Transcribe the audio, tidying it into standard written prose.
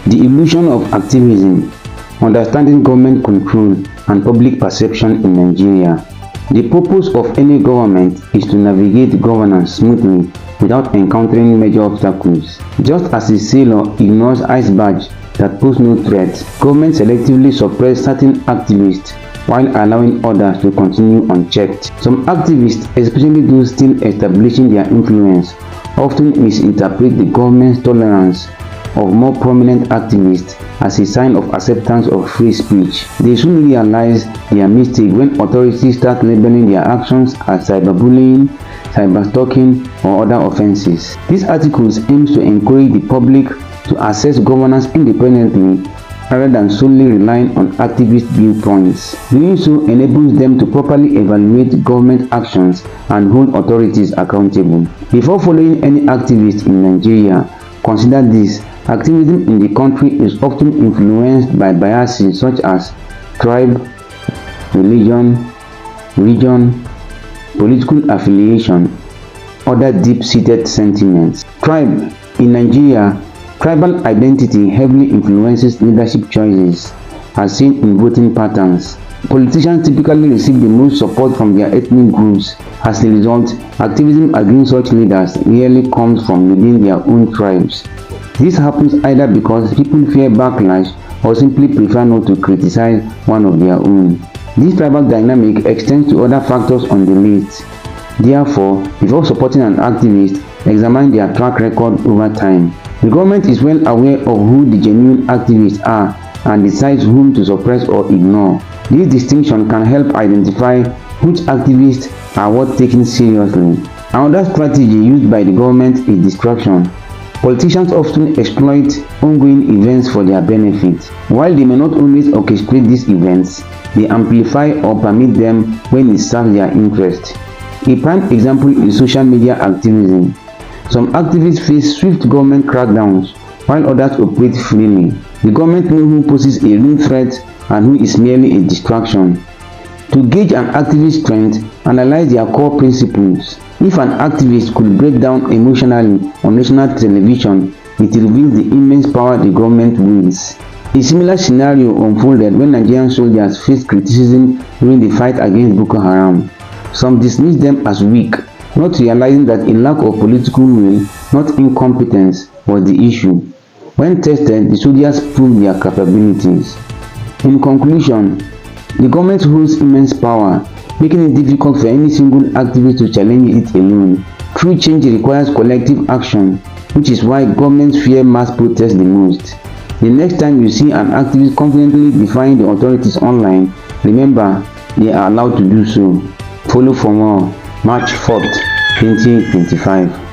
The illusion of activism, understanding government control and public perception in Nigeria. The purpose of any government is to navigate governance smoothly without encountering major obstacles. Just as a sailor ignores icebergs that pose no threat, government selectively suppress certain activists while allowing others to continue unchecked. Some activists, especially those still establishing their influence, often misinterpret the government's tolerance of more prominent activists as a sign of acceptance of free speech. They soon realize their mistake when authorities start labeling their actions as cyberbullying, cyberstalking, or other offenses. This article aims to encourage the public to assess governance independently rather than solely relying on activist viewpoints. Doing so enables them to properly evaluate government actions and hold authorities accountable. Before following any activist in Nigeria, consider this: activism in the country is often influenced by biases such as tribe, religion, region, political affiliation, other deep-seated sentiments. Tribe. In Nigeria, tribal identity heavily influences leadership choices, as seen in voting patterns. Politicians typically receive the most support from their ethnic groups. As a result, activism against such leaders rarely comes from within their own tribes. This happens either because people fear backlash or simply prefer not to criticize one of their own. This tribal dynamic extends to other factors on the list. Therefore, before supporting an activist, examine their track record over time. The government is well aware of who the genuine activists are and decides whom to suppress or ignore. This distinction can help identify which activists are worth taking seriously. Another strategy used by the government is distraction. Politicians often exploit ongoing events for their benefit. While they may not always orchestrate these events, they amplify or permit them when it serves their interest. A prime example is social media activism. Some activists face swift government crackdowns, while others operate freely. The government knows who poses a real threat and who is merely a distraction. To gauge an activist's strength, analyze their core principles. If an activist could break down emotionally on national television, it reveals the immense power the government wields. A similar scenario unfolded when Nigerian soldiers faced criticism during the fight against Boko Haram. Some dismissed them as weak, not realizing that a lack of political will, not incompetence, was the issue. When tested, the soldiers proved their capabilities. In conclusion, the government holds immense power, making it difficult for any single activist to challenge it alone. True change requires collective action, which is why governments fear mass protest the most. The next time you see an activist confidently defying the authorities online, remember, they are allowed to do so. Follow for more. March 4th, 2025.